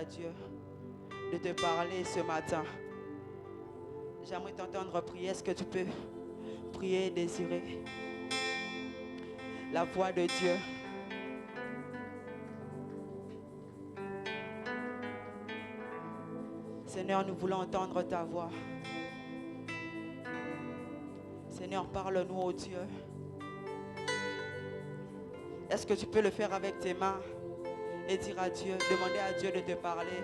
à Dieu de te parler ce matin. J'aimerais t'entendre prier. Est-ce que tu peux prier et désirer la voix de Dieu? Seigneur, nous voulons entendre ta voix. Seigneur, parle-nous, ô Dieu. Est-ce que tu peux le faire avec tes mains et dire à Dieu, demander à Dieu de te parler?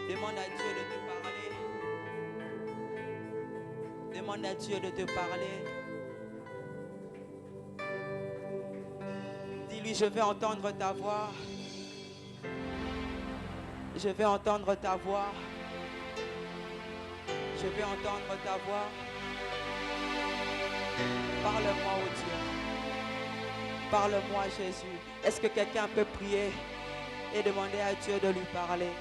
Demande à Dieu de te parler. Demande à Dieu de te parler. Dis-lui, je vais entendre ta voix. Je vais entendre ta voix. Je vais entendre ta voix. Parle-moi, ô Dieu. Parle-moi, Jésus. Est-ce que quelqu'un peut prier et demander à Dieu de lui parler?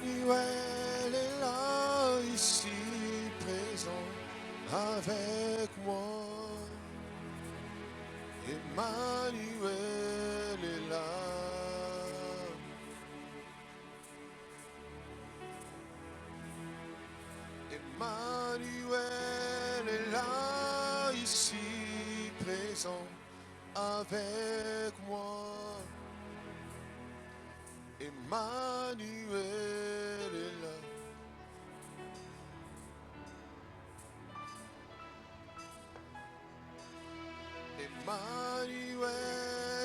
Emmanuel est là, ici présent avec moi. Emmanuel est là. Emmanuel est là, ici présent avec moi. Emmanuel est là. Emmanuel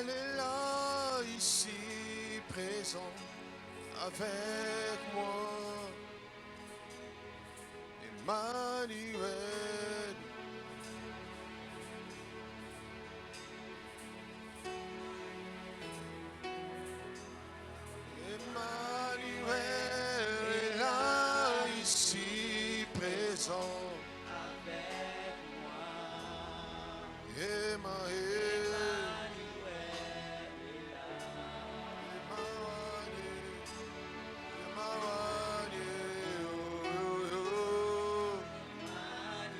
est là, ici présent avec moi. Emmanuel. Emmanuel est là, ici présent avec moi. Emmanuel est là.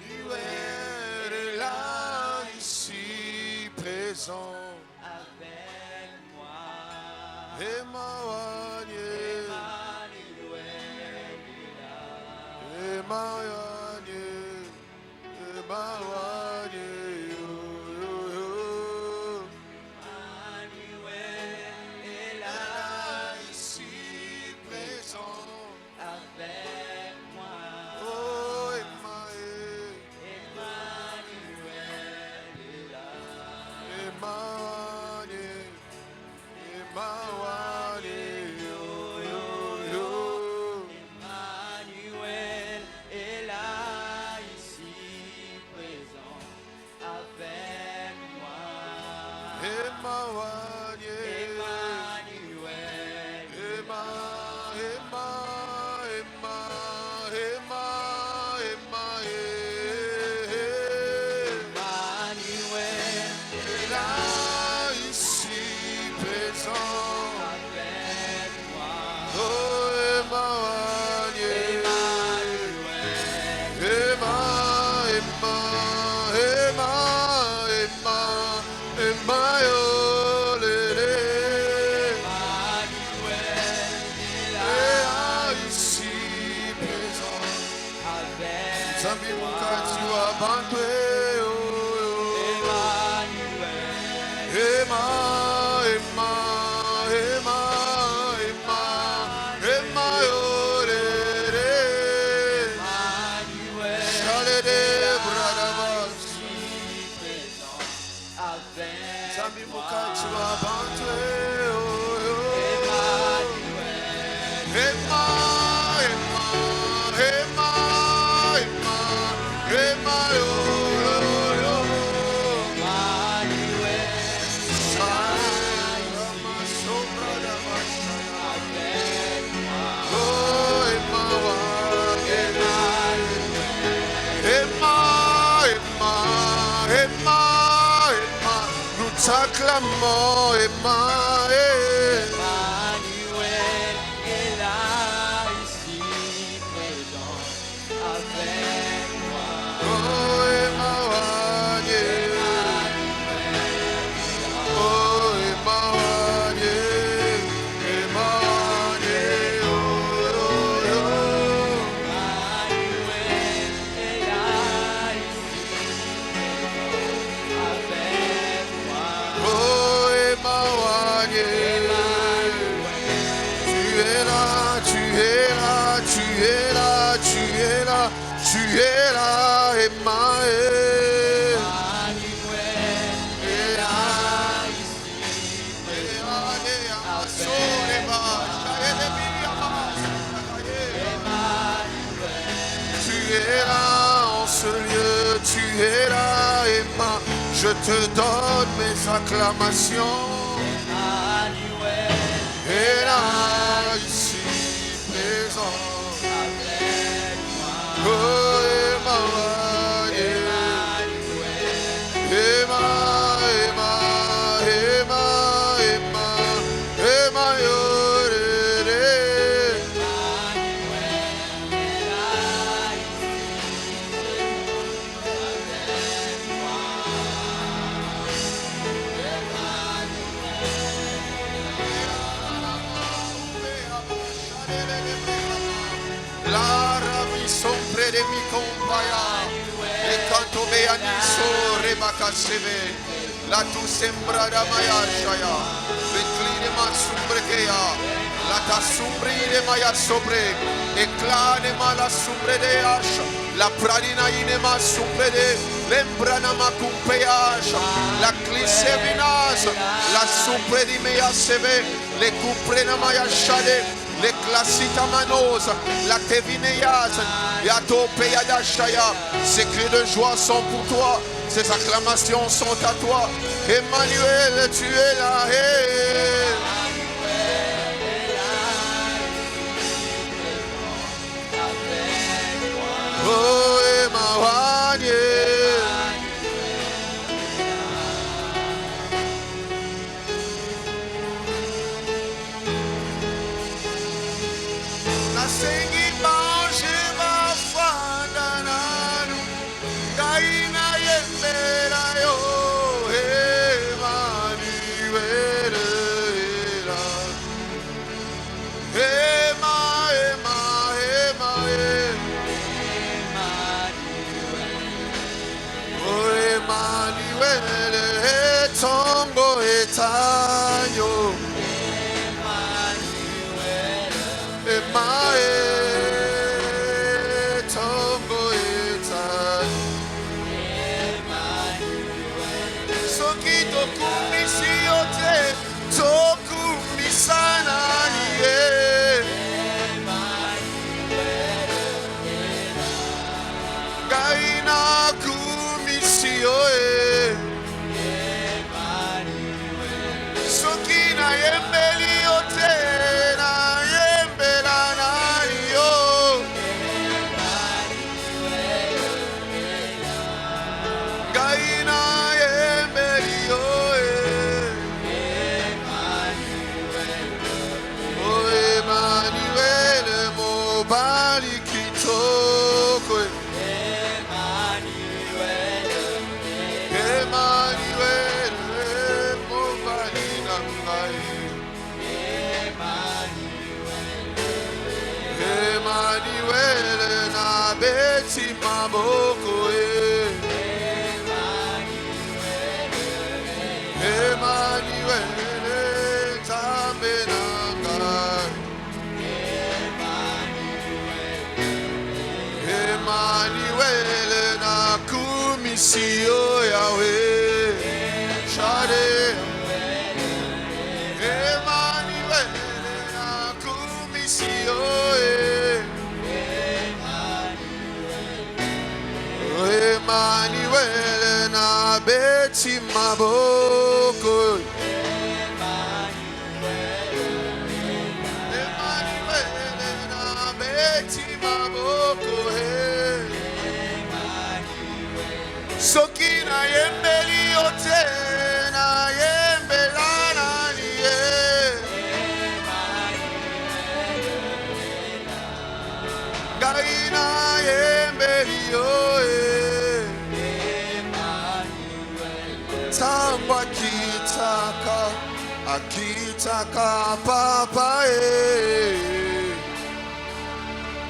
Emmanuel est là, ici présent avec moi. Emmanuel. Emmanuel, Emmanuel, Emmanuel est là, ici présent avec moi. Oh, Emmanuel, Emmanuel est là. Emmanuel, Emmanuel. S'acclamant Emmanuel est là, ici présent avec moi. Oh Emmanuel, oh Emmanuel, Emmanuel, oh, oh, oh. Emmanuel est là, ici présent avec moi. Oh Emmanuel, tu es là, tu es là, tu es là, tu es là, tu es là, Emmanuel. Emmanuel est là, ici Tu es là en ce lieu, tu es là, Emma. Je te donne mes acclamations. Emmanuel Et là, ici présent. avec moi. Oh, Emmanuel. Emma, Emma, Emma, Emma, Emma, Yorere. Lara mi sompre de mi compaya. E canto beaniso rebacaseve. La tu sembra da maya shaya. Recline ma sumbrekeya. La ta sumbrine maya sobre. E clane ma la sumbre de asha. La pradina ine ma sumbre de. Lembrana ma cumpeasha. La clisevinasa. La sumbre di mea seve. Le cuprena maya shade. Les classita manosa, la tevineyas, yatope yadashaya. Ces cris de joie sont pour toi, ces acclamations sont à toi. Emmanuel, tu es là. Hey. Oh, Emmanuel. Sengi manje mafandananu kaina yembera yo Emmanuel Ema Ema Ema Oh Emmanuel etongo etanyo Tongo etan Soki toku misiote Toku misanani Gaina kumisio Soki na yembeliote na yembela nani yo Gaina yembelio Oh Emmanuel mo bali kitoko Emmanuel mo bali nangai Emmanuel na beti maboko Emmanuel tambe nangai Emmanuel na kumisio Yahweh Shade beti maboko. Sokina yembeli ote na yembelana niye. Gaina yembeli oe. Tamba kitaka, akitaka papa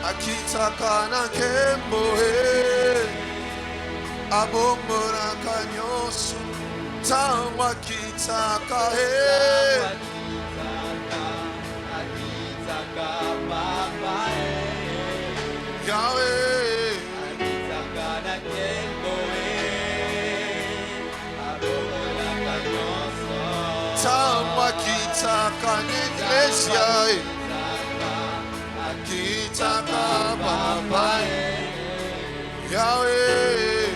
akitaka na kembo abomora kanyosu. Tamba kitaka akitaka papa Yahweh akitaka na kembo abomora kanyosu. Tamba kitaka na iglesia akitaka papa Yahweh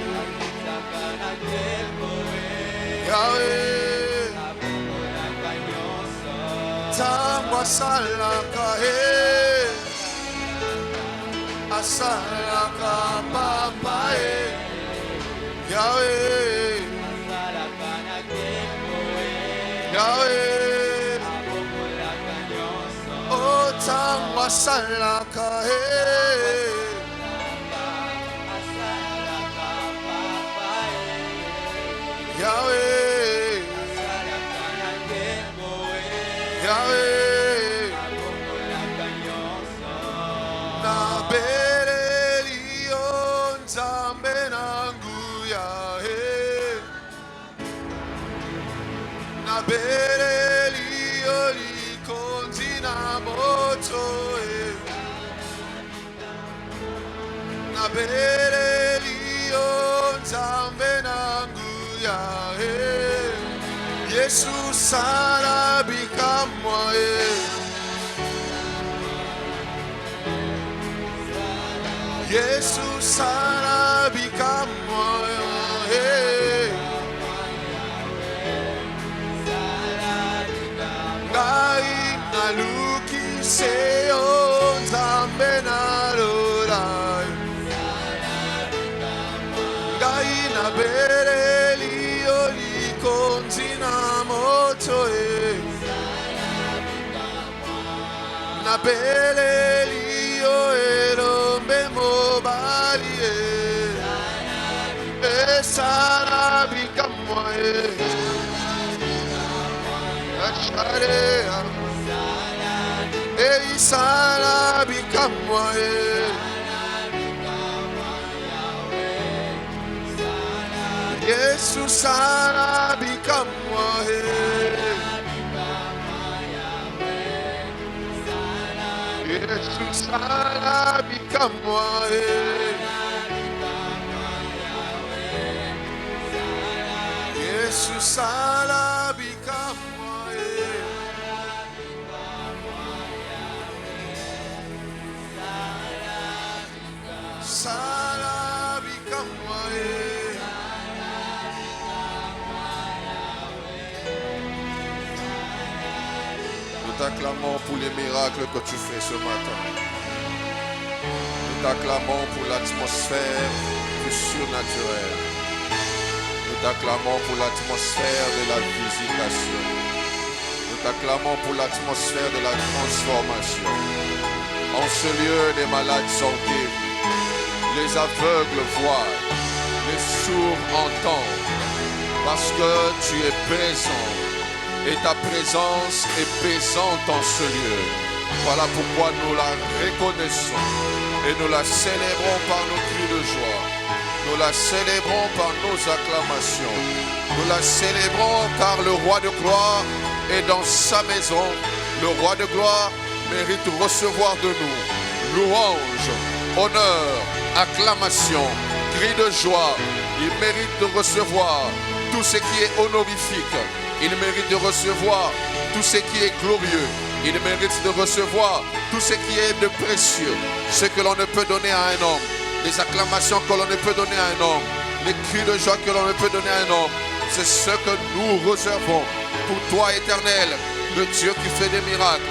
Yahweh Tamba salaka asalaka papa Yahweh Yahweh Oh tamba salaka Yahweh Yahweh na berelio nzambe nangu Yahweh na berelio likonzi na moto na berelio nzambe nangu Yahweh Yesu salabika mwae Yesu salabika mwae Ngai naluki seyo nzambe nalorai Ngai nabereli kontina moto na beleli erombe mobali esarabika mwae ashare esarabika mwae Yesu salabika mwae Yesu salabika mwae Yesu salabika mwae salabika mwae Nous t'acclamons pour les miracles que tu fais ce matin. Nous t'acclamons pour l'atmosphère du surnaturel. Nous t'acclamons pour l'atmosphère de la visitation. Nous t'acclamons pour l'atmosphère de la transformation. En ce lieu, les malades sont guéris. Les aveugles voient. Les sourds entendent. Parce que tu es présent. Et ta présence est présente en ce lieu. Voilà pourquoi nous la reconnaissons et nous la célébrons par nos cris de joie. Nous la célébrons par nos acclamations. Nous la célébrons car le roi de gloire est dans sa maison. Le roi de gloire mérite de recevoir de nous louange, honneur, acclamation, cris de joie. Il mérite de recevoir tout ce qui est honorifique. Il mérite de recevoir tout ce qui est glorieux. Il mérite de recevoir tout ce qui est de précieux. Ce que l'on ne peut donner à un homme. Les acclamations que l'on ne peut donner à un homme. les cris de joie que l'on ne peut donner à un homme. C'est ce que nous réservons pour toi, Éternel, le Dieu qui fait des miracles,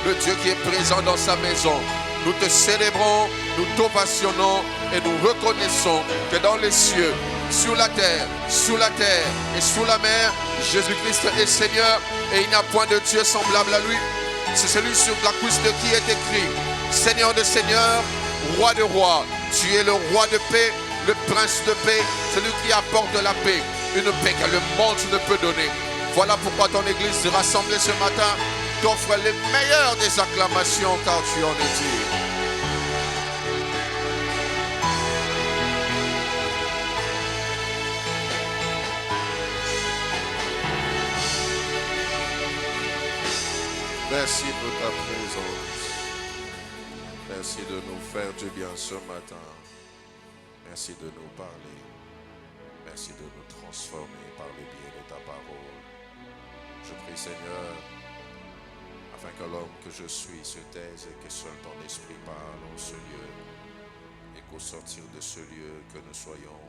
le Dieu qui est présent dans sa maison. Nous te célébrons, nous t'ovationnons et nous reconnaissons que dans les cieux, sur la terre et sous la mer, Jésus-Christ est Seigneur et il n'y a point de Dieu semblable à lui. C'est celui sur la cuisse de qui est écrit: Seigneur de seigneurs, roi de rois. Tu es le roi de paix, le prince de paix, celui qui apporte la paix, une paix que le monde ne peut donner. Voilà pourquoi ton église rassemblée ce matin t'offre les meilleures des acclamations, car tu en es digne. Merci pour ta présence. Merci de nous faire du bien ce matin. Merci de nous parler. Merci de nous transformer par le biais de ta parole. Je prie, Seigneur, afin que l'homme que je suis se taise et que seul ton esprit parle en ce lieu. Et qu'au sortir de ce lieu, que nous soyons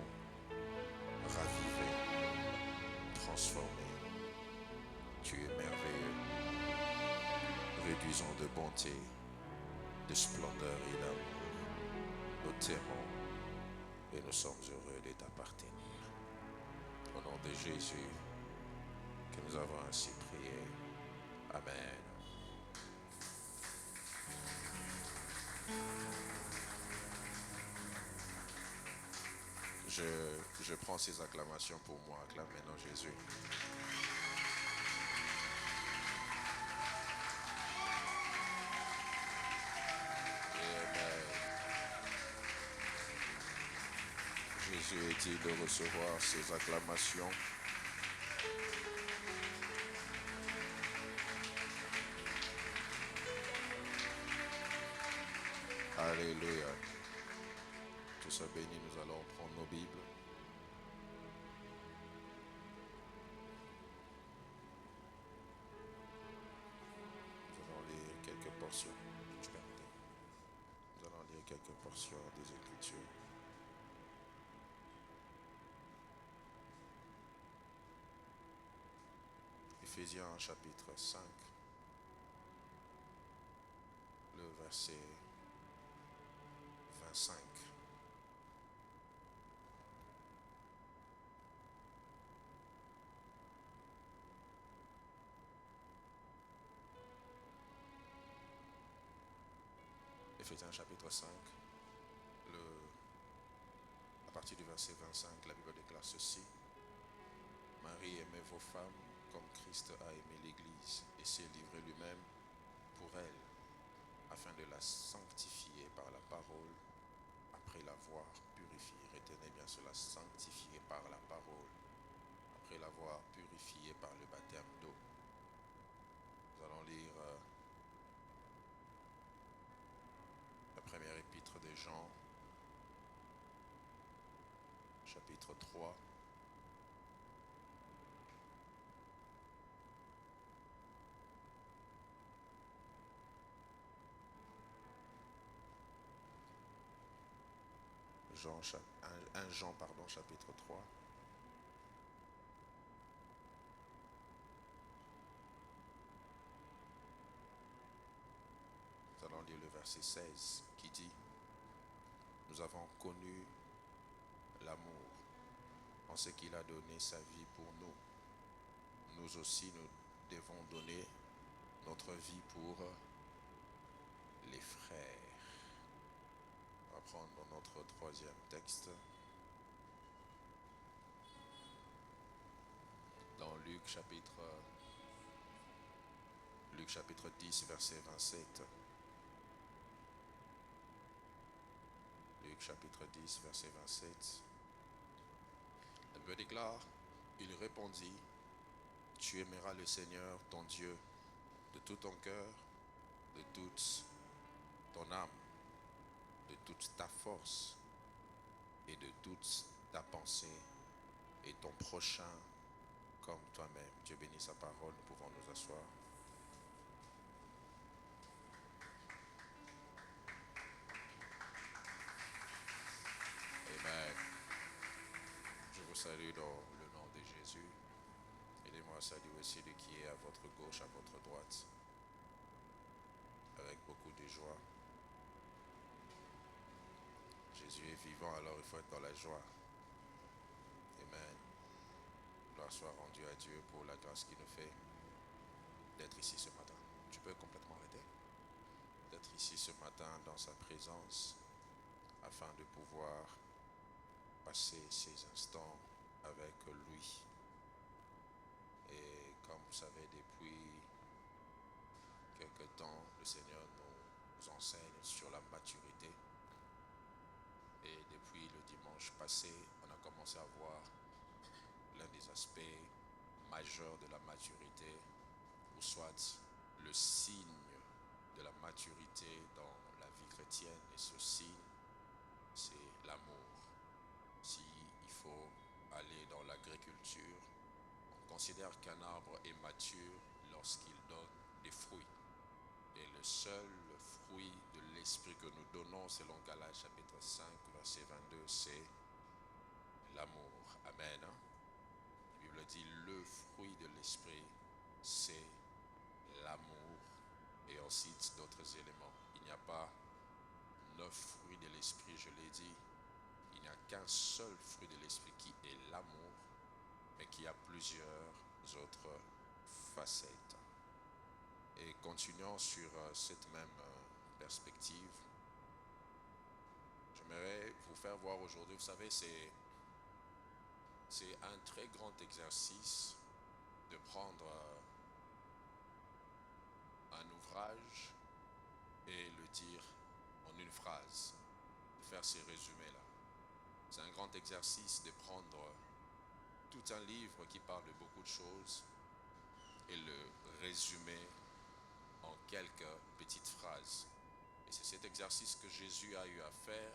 ravivés, transformés. Tu es merveilleux. Réduisons de bonté, de splendeur et d'amour. Nous t'aimons et nous sommes heureux de t'appartenir. Au nom de Jésus, que nous avons ainsi prié. Amen. Je prends ces acclamations pour moi. Acclame maintenant Jésus. Jésus est-il de recevoir ces acclamations. Alléluia. Tout ça béni, nous allons prendre nos Bibles. Nous allons lire quelques portions. Nous allons lire quelques portions des Écritures. Éphésiens chapitre 5, le verset 25. Éphésiens chapitre 5, à partir du verset 25, la Bible déclare ceci. Marie, aimez vos femmes comme Christ a aimé l'Église et s'est livré lui-même pour elle, afin de la sanctifier par la parole, après l'avoir purifiée. Retenez bien cela, sanctifiée par la parole, après l'avoir purifiée par le baptême d'eau. Nous allons lire la première épître de Jean, chapitre 3. Jean, chapitre 3. Nous allons lire le verset 16 qui dit: Nous avons connu l'amour en ce qu'il a donné sa vie pour nous. Nous aussi, nous devons donner notre vie pour les frères. On va prendre notre troisième texte. Dans Luc chapitre 10, verset 27. Luc chapitre 10, verset 27. La Bible déclare, il répondit, tu aimeras le Seigneur, ton Dieu, de tout ton cœur, de toute ton âme, de toute ta force et de toute ta pensée, et ton prochain comme toi-même. Dieu bénisse sa parole, nous pouvons nous asseoir. Amen. salue dans le nom de Jésus. Aidez-moi à saluer celui qui est à votre gauche, à votre droite, avec beaucoup de joie. Jésus est vivant, alors il faut être dans la joie. Amen. Gloire soit rendue à Dieu pour la grâce qu'il nous fait d'être ici ce matin. Tu peux complètement arrêter. D'être ici ce matin dans sa présence afin de pouvoir passer ces instants avec lui. Et comme vous savez, depuis quelque temps, le Seigneur nous enseigne sur la maturité. Et depuis le dimanche passé, on a commencé à voir l'un des aspects majeurs de la maturité, ou soit le signe de la maturité dans la vie chrétienne. Et ce signe, c'est l'amour. Si il faut aller dans l'agriculture, on considère qu'un arbre est mature lorsqu'il donne des fruits. Et le seul fruit de l'esprit que nous donnons, selon Galates chapitre 5, verset 22, c'est l'amour. Amen. La Bible dit, le fruit de l'esprit, c'est l'amour. Et ensuite d'autres éléments. Il n'y a pas 9 fruits de l'esprit, je l'ai dit. Il n'y a qu'un seul fruit de l'esprit qui est l'amour, mais qui a plusieurs autres facettes. Et continuant sur cette même perspective, j'aimerais vous faire voir aujourd'hui, vous savez, c'est un très grand exercice de prendre un ouvrage et le dire en une phrase, de faire ces résumés-là. C'est un grand exercice de prendre tout un livre qui parle de beaucoup de choses et le résumer en quelques petites phrases. Et c'est cet exercice que Jésus a eu à faire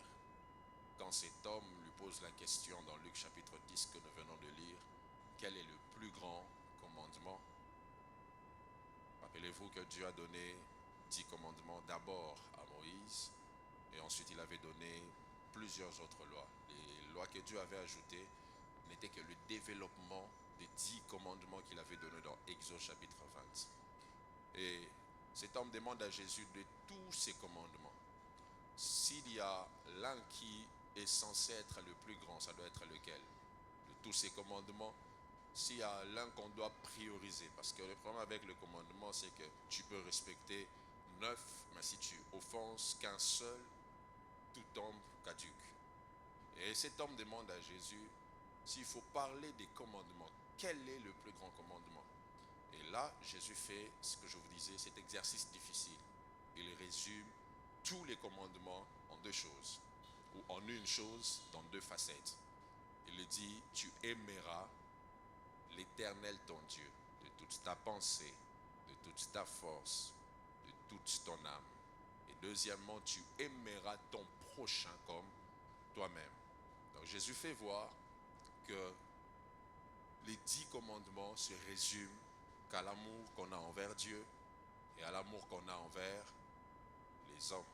quand cet homme lui pose la question dans Luc chapitre 10 que nous venons de lire. Quel est le plus grand commandement? Rappelez-vous que Dieu a donné 10 commandements d'abord à Moïse et ensuite il avait donné plusieurs autres lois. Les lois que Dieu avait ajoutées n'étaient que le développement des 10 commandements qu'il avait donnés dans Exode chapitre 20. Et cet homme demande à Jésus de tous ces commandements. S'il y a l'un qui est censé être le plus grand, ça doit être lequel? De tous ces commandements, s'il y a l'un qu'on doit prioriser, parce que le problème avec le commandement, c'est que tu peux respecter 9, mais si tu offenses qu'un seul, tout tombe caduc. Et cet homme demande à Jésus, s'il faut parler des commandements, quel est le plus grand commandement? Et là, Jésus fait ce que je vous disais, cet exercice difficile. Il résume tous les commandements en 2 choses, ou en une chose dans 2 facettes. Il dit, tu aimeras l'Éternel ton Dieu de toute ta pensée, de toute ta force, de toute ton âme. Et deuxièmement, tu aimeras ton prochain comme toi-même. Donc Jésus fait voir que les 10 commandements se résument qu'à l'amour qu'on a envers Dieu et à l'amour qu'on a envers les hommes.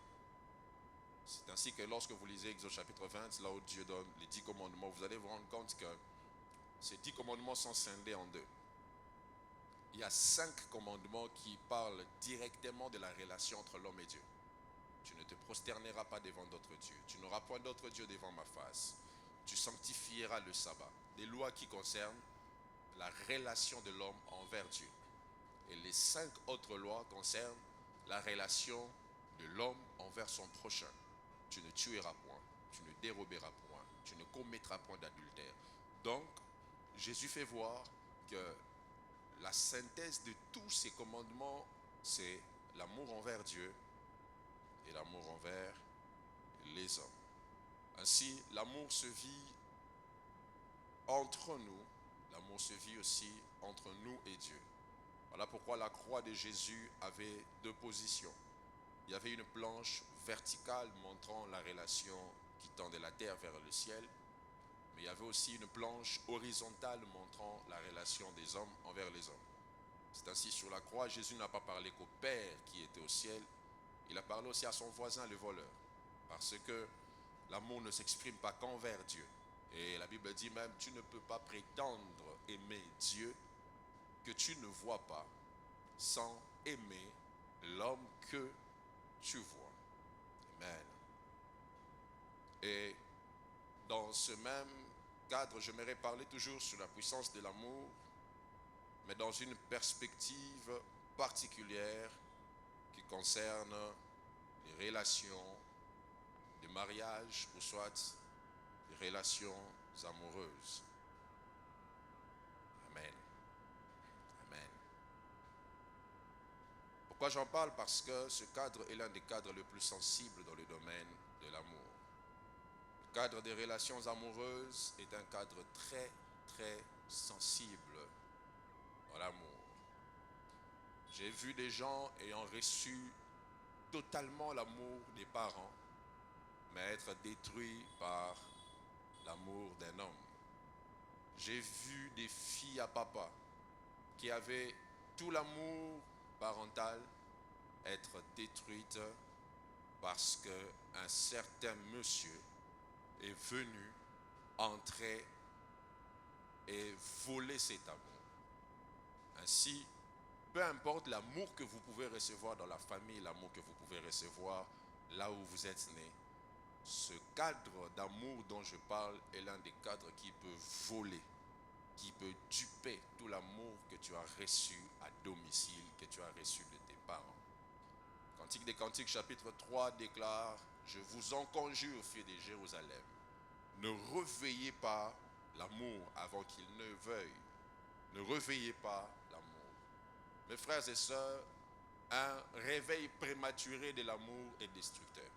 C'est ainsi que lorsque vous lisez Exode chapitre 20, là où Dieu donne les 10 commandements, vous allez vous rendre compte que ces 10 commandements sont scindés en 2. Il y a 5 commandements qui parlent directement de la relation entre l'homme et Dieu. Tu ne te prosterneras pas devant d'autres dieux. Tu n'auras point d'autres dieux devant ma face. Tu sanctifieras le sabbat. Des lois qui concernent la relation de l'homme envers Dieu. Et les 5 autres lois concernent la relation de l'homme envers son prochain. Tu ne tueras point, tu ne déroberas point, tu ne commettras point d'adultère. Donc, Jésus fait voir que la synthèse de tous ces commandements, c'est l'amour envers Dieu et l'amour envers les hommes. Ainsi, l'amour se vit entre nous, l'amour se vit aussi entre nous et Dieu. Voilà pourquoi la croix de Jésus avait 2 positions. Il y avait une planche verticale montrant la relation qui tend de la terre vers le ciel, mais il y avait aussi une planche horizontale montrant la relation des hommes envers les hommes. C'est ainsi, sur la croix, Jésus n'a pas parlé qu'au Père qui était au ciel, il a parlé aussi à son voisin le voleur, parce que l'amour ne s'exprime pas qu'envers Dieu, Et la Bible dit même, tu ne peux pas prétendre aimer Dieu que tu ne vois pas sans aimer l'homme que tu vois. Amen. Et dans ce même cadre, j'aimerais parler toujours sur la puissance de l'amour, mais dans une perspective particulière qui concerne les relations de mariage ou soit les relations amoureuses. Amen. Amen. Pourquoi j'en parle? Parce que ce cadre est l'un des cadres les plus sensibles dans le domaine de l'amour. Le cadre des relations amoureuses est un cadre très, très sensible dans l'amour. J'ai vu des gens ayant reçu totalement l'amour des parents, mais être détruits par l'amour d'un homme. J'ai vu des filles à papa qui avaient tout l'amour parental être détruites parce qu'un certain monsieur est venu entrer et voler cet amour. Ainsi, peu importe l'amour que vous pouvez recevoir dans la famille, l'amour que vous pouvez recevoir là où vous êtes né, ce cadre d'amour dont je parle est l'un des cadres qui peut voler, qui peut duper tout l'amour que tu as reçu à domicile, que tu as reçu de tes parents. Cantique des Cantiques chapitre 3 déclare: je vous en conjure, filles de Jérusalem, ne réveillez pas l'amour avant qu'il ne veuille. Ne réveillez pas l'amour. Mes frères et sœurs, un réveil prématuré de l'amour est destructeur.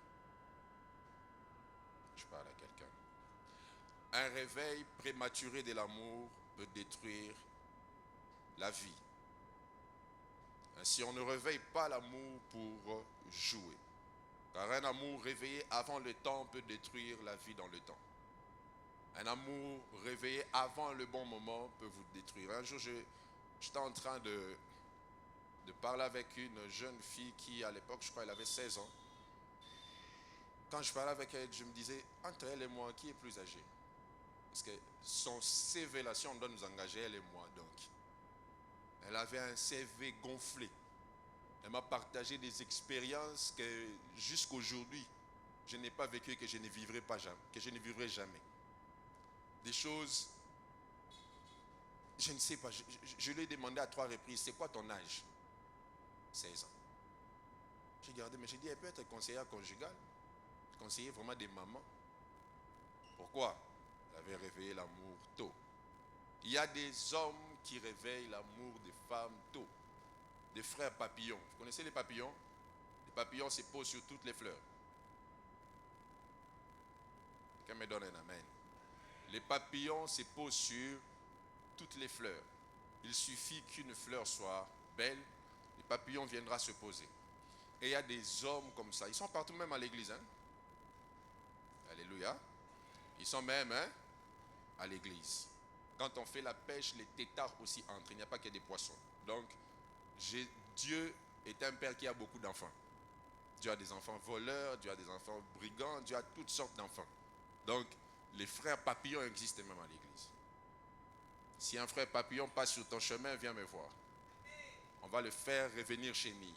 Je parle à quelqu'un. Un réveil prématuré de l'amour peut détruire la vie. Ainsi, on ne réveille pas l'amour pour jouer. Car un amour réveillé avant le temps peut détruire la vie dans le temps. Un amour réveillé avant le bon moment peut vous détruire. Un jour, j'étais en train de parler avec une jeune fille qui, à l'époque, je crois, elle avait 16 ans. Quand je parlais avec elle, je me disais, entre elle et moi, qui est plus âgé? Parce que son CV là, si on doit nous engager, elle et moi, donc. Elle avait un CV gonflé. Elle m'a partagé des expériences que jusqu'aujourd'hui, je n'ai pas vécu et que je ne vivrai pas jamais, que je ne vivrai jamais. Des choses, je ne sais pas, je lui ai demandé à 3 reprises, c'est quoi ton âge? 16 ans. J'ai regardé, mais j'ai dit, elle peut être conseillère conjugale, conseiller vraiment des mamans. Pourquoi? Elle avait réveillé l'amour tôt. Il y a des hommes qui réveillent l'amour des femmes tôt. Des frères papillons. Vous connaissez les papillons? Les papillons se posent sur toutes les fleurs. Quelqu'un me donne un amen. Les papillons se posent sur toutes les fleurs. Il suffit qu'une fleur soit belle, le papillon viendra se poser. Et il y a des hommes comme ça. Ils sont partout, même à l'église. Hein? Alléluia. Ils sont même à l'église. Quand on fait la pêche, les têtards aussi entrent. Il n'y a pas que des poissons. Donc, Dieu est un père qui a beaucoup d'enfants. Dieu a des enfants voleurs, Dieu a des enfants brigands, Dieu a toutes sortes d'enfants. Donc, les frères papillons existent même à l'église. Si un frère papillon passe sur ton chemin, viens me voir. On va le faire revenir chez nous.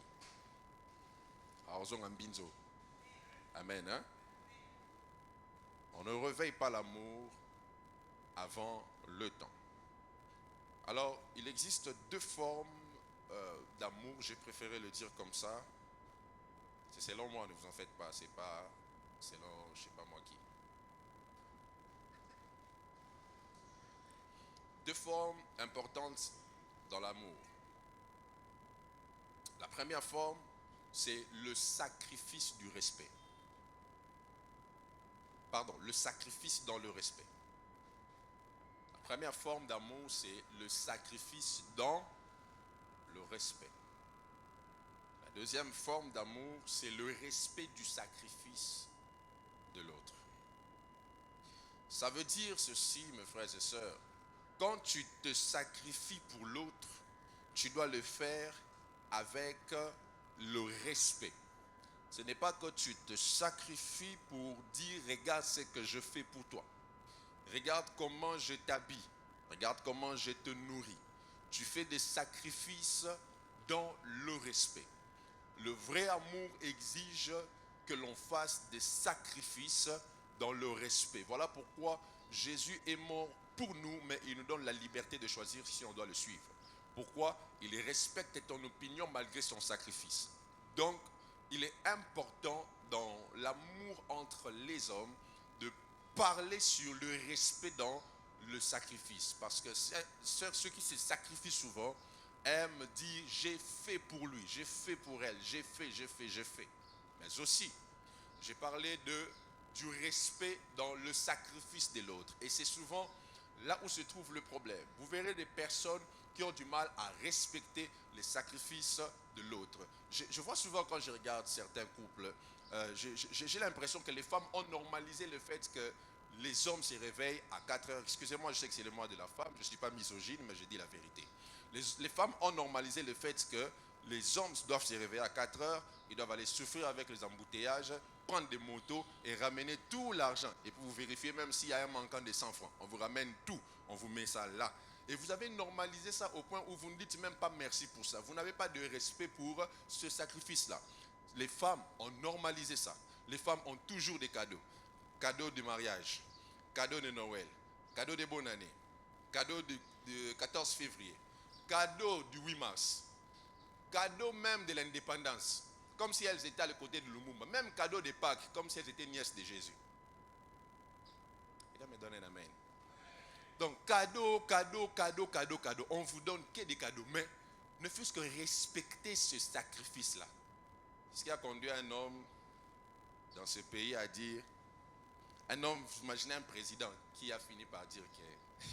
Amen. Hein? On ne réveille pas l'amour avant le temps. Alors, il existe 2 formes d'amour, j'ai préféré le dire comme ça. C'est selon moi, ne vous en faites pas, c'est pas selon je ne sais pas moi qui. 2 formes importantes dans l'amour. La première forme, c'est le sacrifice du respect. Pardon, le sacrifice dans le respect. La première forme d'amour, c'est le sacrifice dans le respect. La deuxième forme d'amour, c'est le respect du sacrifice de l'autre. Ça veut dire ceci, mes frères et sœurs. Quand tu te sacrifies pour l'autre, tu dois le faire avec le respect. Ce n'est pas que tu te sacrifies pour dire, regarde ce que je fais pour toi. Regarde comment je t'habille. Regarde comment je te nourris. Tu fais des sacrifices dans le respect. Le vrai amour exige que l'on fasse des sacrifices dans le respect. Voilà pourquoi Jésus est mort pour nous, mais il nous donne la liberté de choisir si on doit le suivre. Pourquoi? Il respecte ton opinion malgré son sacrifice. Donc, il est important dans l'amour entre les hommes de parler sur le respect dans le sacrifice. Parce que ceux qui se sacrifient souvent aiment dire j'ai fait pour lui, j'ai fait pour elle, j'ai fait. Mais aussi, j'ai parlé du respect dans le sacrifice de l'autre. Et c'est souvent là où se trouve le problème. Vous verrez des personnes qui ont du mal à respecter les sacrifices de l'autre. Je vois souvent quand je regarde certains couples, j'ai l'impression que les femmes ont normalisé le fait que les hommes se réveillent à 4 heures. Excusez-moi, je sais que c'est le mois de la femme, je ne suis pas misogyne, mais je dis la vérité. Les femmes ont normalisé le fait que les hommes doivent se réveiller à 4 heures, ils doivent aller souffrir avec les embouteillages, prendre des motos et ramener tout l'argent. Et puis vous vérifiez même s'il y a un manquant de 100 francs. On vous ramène tout, on vous met ça là. Et vous avez normalisé ça au point où vous ne dites même pas merci pour ça. Vous n'avez pas de respect pour ce sacrifice-là. Les femmes ont normalisé ça. Les femmes ont toujours des cadeaux. Cadeaux de mariage, cadeaux de Noël, cadeaux de bonne année, cadeaux de 14 février, cadeaux du 8 mars, cadeaux même de l'indépendance, comme si elles étaient à le côté de Lumumba, même cadeaux de Pâques, comme si elles étaient nièces de Jésus. Il va me donner un amen. Donc, cadeau, on vous donne que des cadeaux, mais ne fût-ce que respecter ce sacrifice-là. Ce qui a conduit un homme dans ce pays à dire, un homme, vous imaginez un président qui a fini par dire que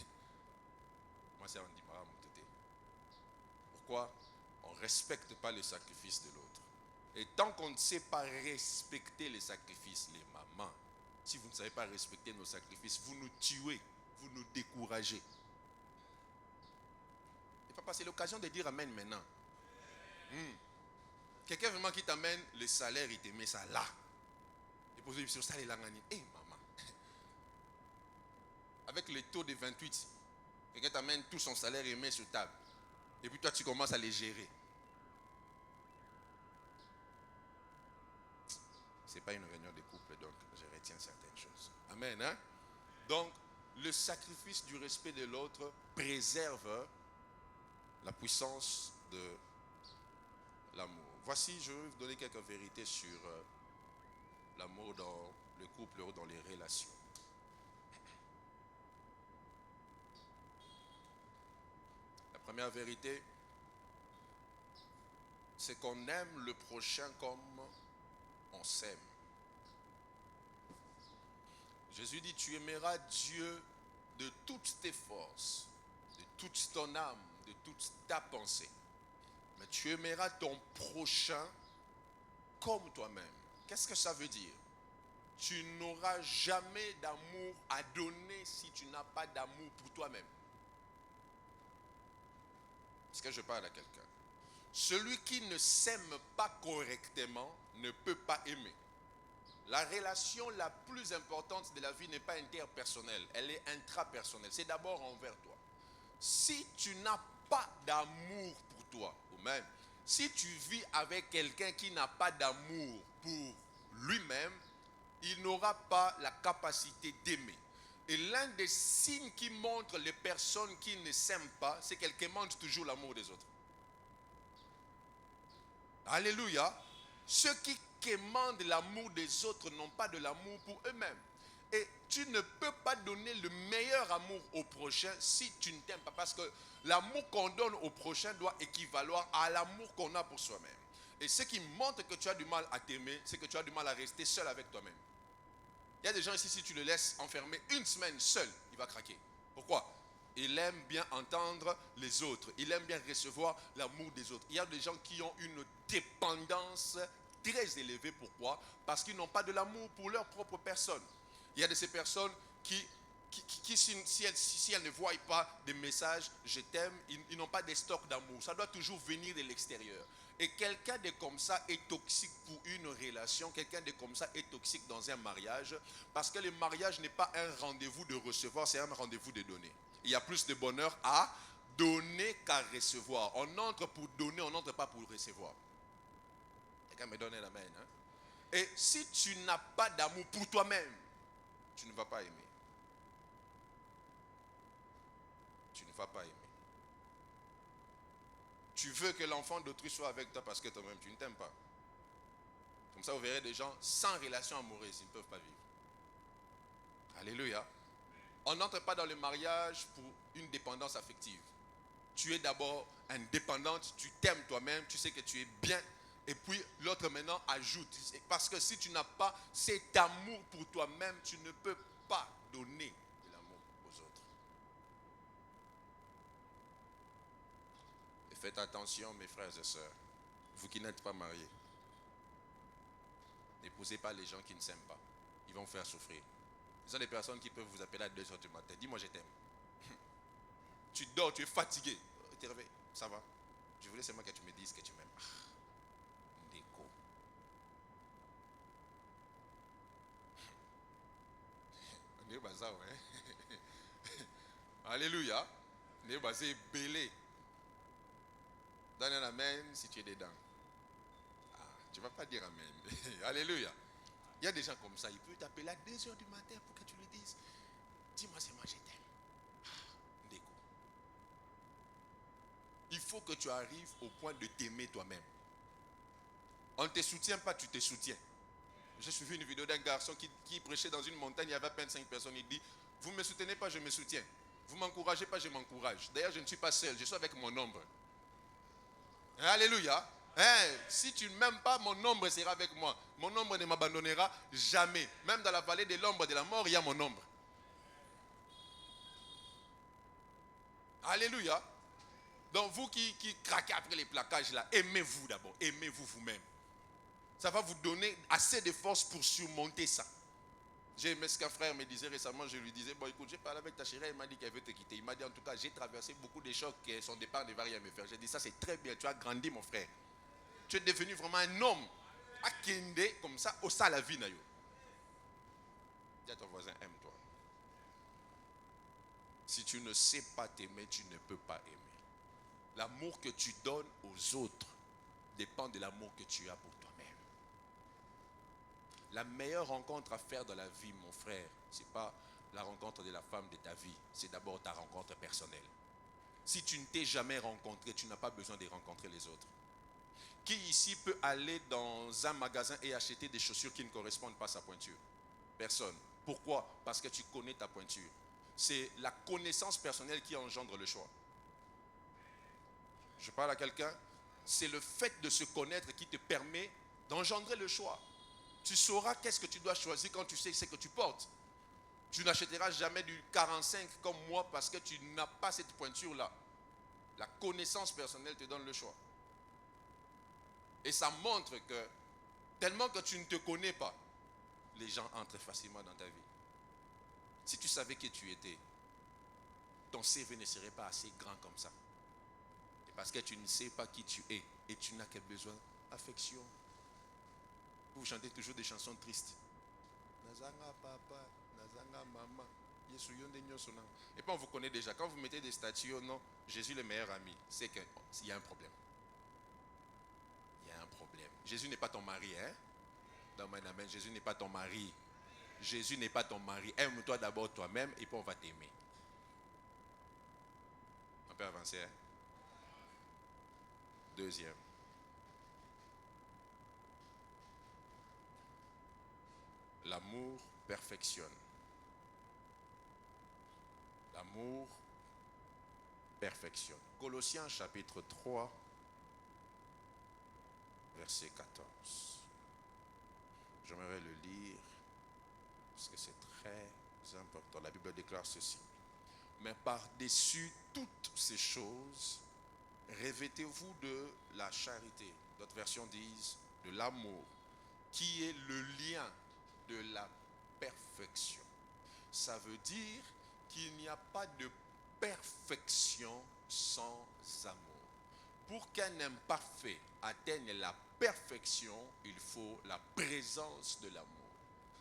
moi c'est un dimara mon tété. Pourquoi? On ne respecte pas le sacrifice de l'autre. Et tant qu'on ne sait pas respecter les sacrifices, les mamans, si vous ne savez pas respecter nos sacrifices, vous nous tuez, vous nous découragez. Et papa, c'est l'occasion de dire amen maintenant. Quelqu'un vraiment qui t'amène le salaire, il te met ça là. Et pour sur ça, il a gagné. Hé, maman. Avec le taux de 28, quelqu'un t'amène tout son salaire et met sur table. Et puis toi, tu commences à les gérer. Ce n'est pas une réunion de couple, donc je retiens certaines choses. Amen. Hein? Donc, le sacrifice du respect de l'autre préserve la puissance de l'amour. Voici, je vais vous donner quelques vérités sur l'amour dans le couple ou dans les relations. La première vérité, c'est qu'on aime le prochain comme on s'aime. Jésus dit, tu aimeras Dieu de toutes tes forces, de toute ton âme, de toute ta pensée. Mais tu aimeras ton prochain comme toi-même. Qu'est-ce que ça veut dire? Tu n'auras jamais d'amour à donner si tu n'as pas d'amour pour toi-même. Est-ce que je parle à quelqu'un? Celui qui ne s'aime pas correctement ne peut pas aimer. La relation la plus importante de la vie n'est pas interpersonnelle, elle est intrapersonnelle. C'est d'abord envers toi. Si tu n'as pas d'amour pour toi, ou même si tu vis avec quelqu'un qui n'a pas d'amour pour lui-même, il n'aura pas la capacité d'aimer. Et l'un des signes qui montrent les personnes qui ne s'aiment pas, c'est qu'elles quémandent toujours l'amour des autres. Alléluia. Ceux qui quémandent l'amour des autres n'ont pas de l'amour pour eux-mêmes. Et tu ne peux pas donner le meilleur amour au prochain si tu ne t'aimes pas. Parce que l'amour qu'on donne au prochain doit équivaloir à l'amour qu'on a pour soi-même. Et ce qui montre que tu as du mal à t'aimer, c'est que tu as du mal à rester seul avec toi-même. Il y a des gens ici, si tu le laisses enfermer une semaine seul, il va craquer. Pourquoi? Il aime bien entendre les autres. Il aime bien recevoir l'amour des autres. Il y a des gens qui ont une dépendance très élevée. Pourquoi? Parce qu'ils n'ont pas de l'amour pour leur propre personne. Il y a de ces personnes qui si elles ne voient pas des messages, je t'aime, ils n'ont pas des stocks d'amour. Ça doit toujours venir de l'extérieur. Et quelqu'un de comme ça est toxique pour une relation. Quelqu'un de comme ça est toxique dans un mariage. Parce que le mariage n'est pas un rendez-vous de recevoir, c'est un rendez-vous de donner. Il y a plus de bonheur à donner qu'à recevoir. On entre pour donner, on n'entre pas pour recevoir. Quelqu'un me donne l'amen. Hein? Et si tu n'as pas d'amour pour toi-même, tu ne vas pas aimer. Tu ne vas pas aimer. Tu veux que l'enfant d'autrui soit avec toi parce que toi-même tu ne t'aimes pas. Comme ça vous verrez des gens sans relation amoureuse, ils ne peuvent pas vivre. Alléluia. On n'entre pas dans le mariage pour une dépendance affective. Tu es d'abord indépendante, tu t'aimes toi-même, tu sais que tu es bien. Et puis l'autre maintenant ajoute. Parce que si tu n'as pas cet amour pour toi-même, tu ne peux pas donner de l'amour aux autres. Et faites attention mes frères et sœurs, vous qui n'êtes pas mariés. N'épousez pas les gens qui ne s'aiment pas. Ils vont vous faire souffrir. Ce sont des personnes qui peuvent vous appeler à 2h du matin. Dis-moi je t'aime. Tu dors, tu es fatigué. Tu es réveillé. Ça va. Je voulais seulement que tu me dises que tu m'aimes. Déco. On est basé, ouais. Alléluia. On est basé belé. Donne un amen si tu es dedans. Ah, tu ne vas pas dire amen. Alléluia. Il y a des gens comme ça. Il peut t'appeler à 2h du matin pour que tu lui dises. Dis-moi seulement je t'aime. Déco. Il faut que tu arrives au point de t'aimer toi-même. On ne te soutient pas, tu te soutiens. J'ai suivi une vidéo d'un garçon qui prêchait dans une montagne, il y avait à peine 5 personnes. Il dit, vous ne me soutenez pas, je me soutiens. Vous ne m'encouragez pas, je m'encourage. D'ailleurs, je ne suis pas seul, je suis avec mon ombre. Alléluia. Si tu ne m'aimes pas, mon ombre sera avec moi. Mon ombre ne m'abandonnera jamais. Même dans la vallée de l'ombre de la mort, il y a mon ombre. Alléluia. Donc vous qui craquez après les plaquages là, aimez-vous d'abord, aimez-vous vous-même. Ça va vous donner assez de force pour surmonter ça. J'ai aimé ce qu'un frère me disait récemment, je lui disais, bon écoute, j'ai parlé avec ta chérie, elle m'a dit qu'elle veut te quitter. Il m'a dit en tout cas, j'ai traversé beaucoup de chocs et son départ ne va rien me faire. J'ai dit ça c'est très bien, tu as grandi mon frère. Tu es devenu vraiment un homme. À Kende, comme ça, au ça la vie nayo. Dis à ton voisin, aime-toi. Si tu ne sais pas t'aimer, tu ne peux pas aimer. L'amour que tu donnes aux autres dépend de l'amour que tu as pour toi-même. La meilleure rencontre à faire dans la vie, mon frère, ce n'est pas la rencontre de la femme de ta vie, c'est d'abord ta rencontre personnelle. Si tu ne t'es jamais rencontré, tu n'as pas besoin de rencontrer les autres. Qui ici peut aller dans un magasin et acheter des chaussures qui ne correspondent pas à sa pointure? Personne. Pourquoi? Parce que tu connais ta pointure. C'est la connaissance personnelle qui engendre le choix. Je parle à quelqu'un, c'est le fait de se connaître qui te permet d'engendrer le choix. Tu sauras qu'est-ce que tu dois choisir quand tu sais ce que tu portes. Tu n'achèteras jamais du 45 comme moi parce que tu n'as pas cette pointure-là. La connaissance personnelle te donne le choix. Et ça montre que, tellement que tu ne te connais pas, les gens entrent facilement dans ta vie. Si tu savais qui tu étais, ton CV ne serait pas assez grand comme ça. Parce que tu ne sais pas qui tu es et tu n'as que besoin d'affection. Vous chantez toujours des chansons tristes. Nazanga papa, Nazanga maman, et puis on vous connaît déjà. Quand vous mettez des statues, non, Jésus le meilleur ami, c'est qu'il y a un problème. Il y a un problème. Jésus n'est pas ton mari, hein? Dans mon amen, Jésus n'est pas ton mari. Jésus n'est pas ton mari. Aime-toi d'abord toi-même et puis on va t'aimer. On peut avancer, hein? Deuxième. L'amour perfectionne. L'amour perfectionne. Colossiens chapitre 3, verset 14. J'aimerais le lire parce que c'est très important. La Bible déclare ceci. Mais par-dessus toutes ces choses, revêtez-vous de la charité. D'autres versions disent de l'amour, qui est le lien de la perfection. Ça veut dire qu'il n'y a pas de perfection sans amour. Pour qu'un imparfait atteigne la perfection, il faut la présence de l'amour.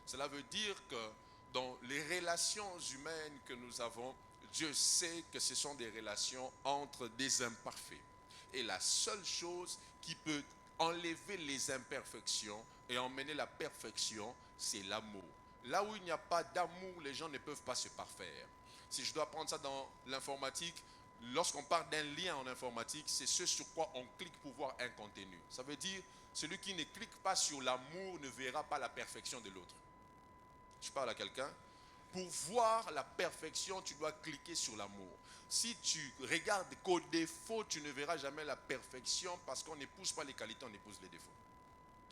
Cela veut dire que dans les relations humaines que nous avons, Dieu sait que ce sont des relations entre des imparfaits. Et la seule chose qui peut enlever les imperfections et emmener la perfection, c'est l'amour. Là où il n'y a pas d'amour, les gens ne peuvent pas se parfaire. Si je dois prendre ça dans l'informatique, lorsqu'on parle d'un lien en informatique, c'est ce sur quoi on clique pour voir un contenu. Ça veut dire, celui qui ne clique pas sur l'amour ne verra pas la perfection de l'autre. Je parle à quelqu'un. Pour voir la perfection, tu dois cliquer sur l'amour. Si tu regardes qu'au défaut, tu ne verras jamais la perfection parce qu'on n'épouse pas les qualités, on épouse les défauts.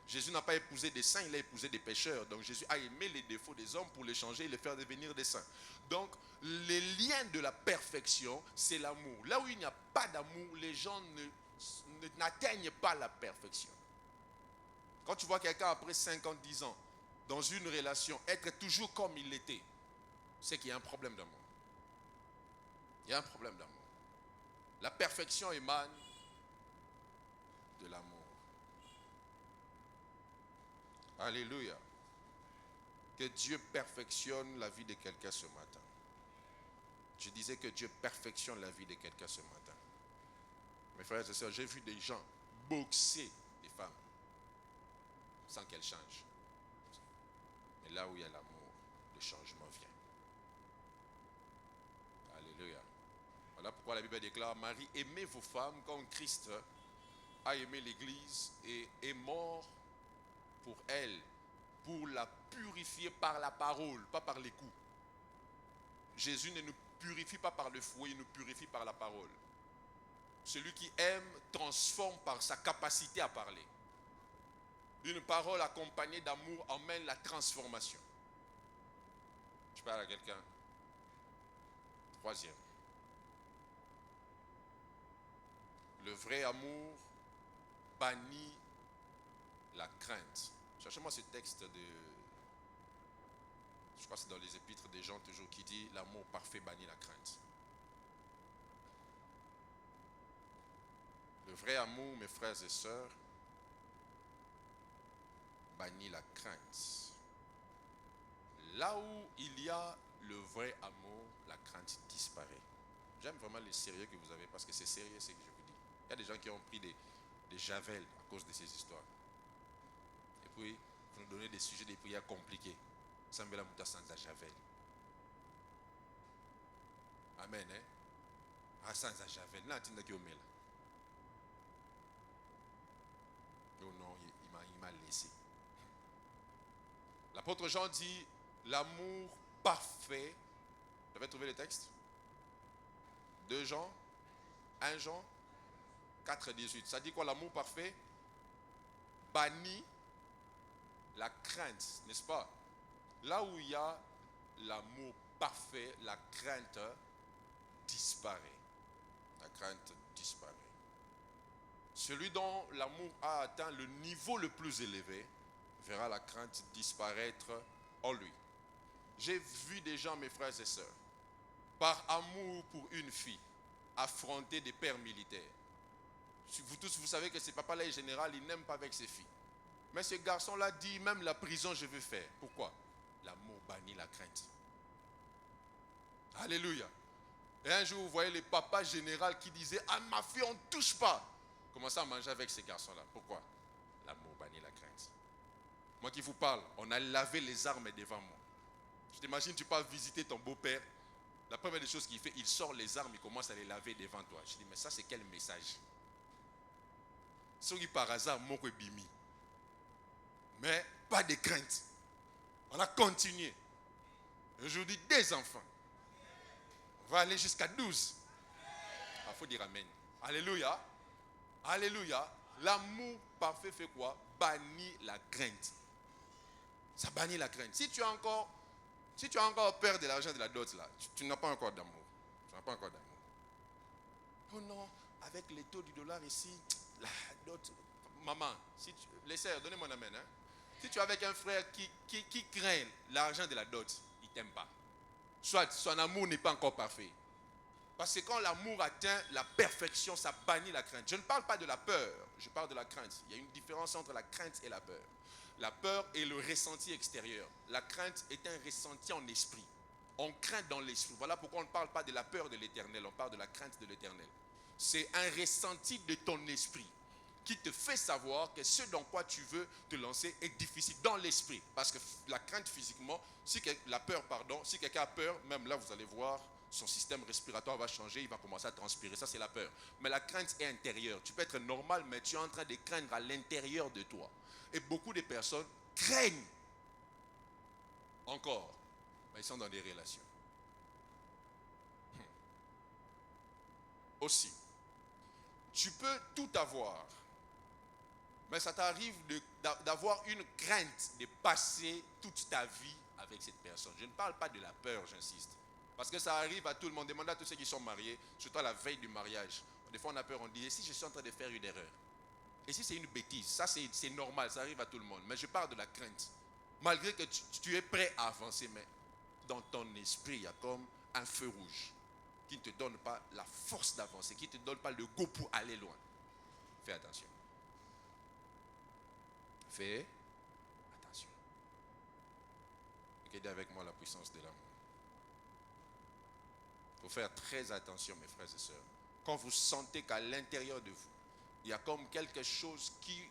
Jésus n'a pas épousé des saints, il a épousé des pécheurs. Donc Jésus a aimé les défauts des hommes pour les changer et les faire devenir des saints. Donc les liens de la perfection, c'est l'amour. Là où il n'y a pas d'amour, les gens n'atteignent pas la perfection. Quand tu vois quelqu'un après 50, 10 ans, dans une relation, être toujours comme il l'était, c'est qu'il y a un problème d'amour. Il y a un problème d'amour. La perfection émane de l'amour. Alléluia. Que Dieu perfectionne la vie de quelqu'un ce matin. Je disais que Dieu perfectionne la vie de quelqu'un ce matin. Mes frères et sœurs, j'ai vu des gens boxer des femmes sans qu'elles changent. Mais là où il y a l'amour, le changement vient. Alléluia. Voilà pourquoi la Bible déclare, Marie, aimez vos femmes comme Christ a aimé l'Église et est mort pour elle, pour la purifier par la parole, pas par les coups. Jésus ne nous purifie pas par le fouet, il nous purifie par la parole. Celui qui aime transforme par sa capacité à parler. Une parole accompagnée d'amour emmène la transformation. Je parle à quelqu'un. Troisième. Le vrai amour bannit la crainte. Cherchez-moi ce texte de... Je crois que c'est dans les épîtres des gens toujours qui dit l'amour parfait bannit la crainte. Le vrai amour, mes frères et sœurs, bannit la crainte. Là où il y a le vrai amour, la crainte disparaît. J'aime vraiment le sérieux que vous avez parce que c'est sérieux ce que je vous dis. Il y a des gens qui ont pris des javels à cause de ces histoires. Et puis, vous nous donnez des sujets de prières compliqués. Sambela Mouta sans javel. Amen. Hein? Ah, sans javel. Là, tu n'as qu'à là. Non, il m'a laissé. L'apôtre Jean dit l'amour parfait. Vous avez trouvé le texte? 2 Jean, 1 Jean, 4, 18. Ça dit quoi l'amour parfait? Bannit la crainte, n'est-ce pas? Là où il y a l'amour parfait, la crainte disparaît. La crainte disparaît. Celui dont l'amour a atteint le niveau le plus élevé verra la crainte disparaître en lui. J'ai vu des gens, mes frères et sœurs, par amour pour une fille, affronter des pères militaires. Vous tous, vous savez que ce papa-là est général, il n'aime pas avec ses filles. Mais ce garçon-là dit, même la prison, je veux faire. Pourquoi? L'amour bannit la crainte. Alléluia. Et un jour, vous voyez le papa général qui disait, ah, ma fille, on ne touche pas. Commencez à manger avec ces garçons-là. Pourquoi? L'amour bannit la crainte. Moi qui vous parle, on a lavé les armes devant moi. Je t'imagine, tu pars visiter ton beau-père. La première des choses qu'il fait, il sort les armes, il commence à les laver devant toi. Je dis, mais ça, c'est quel message? Si par hasard, mon bimi. Mais pas de crainte. On a continué. Aujourd'hui, des enfants. On va aller jusqu'à 12. Il faut dire amen. Alléluia. Alléluia. L'amour parfait fait quoi? Bannit la crainte. Ça bannit la crainte. Si tu as encore peur de l'argent de la dot, là, tu n'as pas encore d'amour. Tu n'as pas encore d'amour. Oh non, avec les taux du dollar ici, la dot. Maman, les sœurs, donnez-moi un amen. Hein? Si tu es avec un frère qui craint l'argent de la dot, il ne t'aime pas. soit son amour n'est pas encore parfait. Parce que quand l'amour atteint la perfection, ça bannit la crainte. Je ne parle pas de la peur, je parle de la crainte. Il y a une différence entre la crainte et la peur. La peur est le ressenti extérieur. La crainte est un ressenti en esprit. On craint dans l'esprit. Voilà pourquoi on ne parle pas de la peur de l'éternel, on parle de la crainte de l'éternel. C'est un ressenti de ton esprit qui te fait savoir que ce dans quoi tu veux te lancer est difficile dans l'esprit. Parce que la crainte physiquement, si quelqu'un a peur, même là vous allez voir, son système respiratoire va changer, il va commencer à transpirer. Ça, c'est la peur. Mais la crainte est intérieure. Tu peux être normal, mais tu es en train de craindre à l'intérieur de toi. Et beaucoup de personnes craignent encore, mais ils sont dans des relations. Aussi, tu peux tout avoir, mais ça t'arrive d'avoir une crainte de passer toute ta vie avec cette personne. Je ne parle pas de la peur, j'insiste. Parce que ça arrive à tout le monde. Demandez à tous ceux qui sont mariés, surtout à la veille du mariage. Des fois on a peur, on dit, et si je suis en train de faire une erreur? Et si c'est une bêtise? Ça c'est normal, ça arrive à tout le monde. Mais je parle de la crainte. Malgré que tu es prêt à avancer, mais dans ton esprit, il y a comme un feu rouge qui ne te donne pas la force d'avancer, qui ne te donne pas le goût pour aller loin. Fais attention. Fais attention. Regardez avec moi la puissance de l'amour. Il faut faire très attention, mes frères et sœurs. Quand vous sentez qu'à l'intérieur de vous, il y a comme quelque chose qui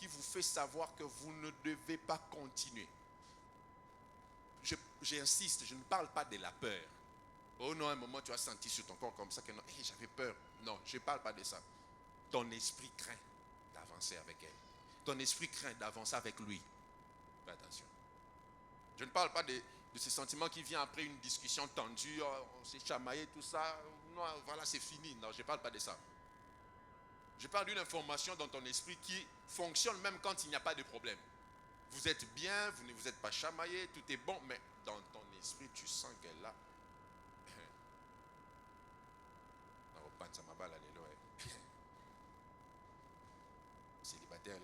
vous fait savoir que vous ne devez pas continuer. J'insiste, je ne parle pas de la peur. Oh non, à un moment tu as senti sur ton corps comme ça que non, hey, j'avais peur. Non, je ne parle pas de ça. Ton esprit craint d'avancer avec elle. Ton esprit craint d'avancer avec lui. Fais attention. Je ne parle pas de ce sentiment qui vient après une discussion tendue, on s'est chamaillé, tout ça. Non, voilà, c'est fini. Non, je ne parle pas de ça. Je parle d'une information dans ton esprit qui fonctionne même quand il n'y a pas de problème. Vous êtes bien, vous ne vous êtes pas chamaillé, tout est bon, mais dans ton esprit, tu sens qu'elle là. Célibataire,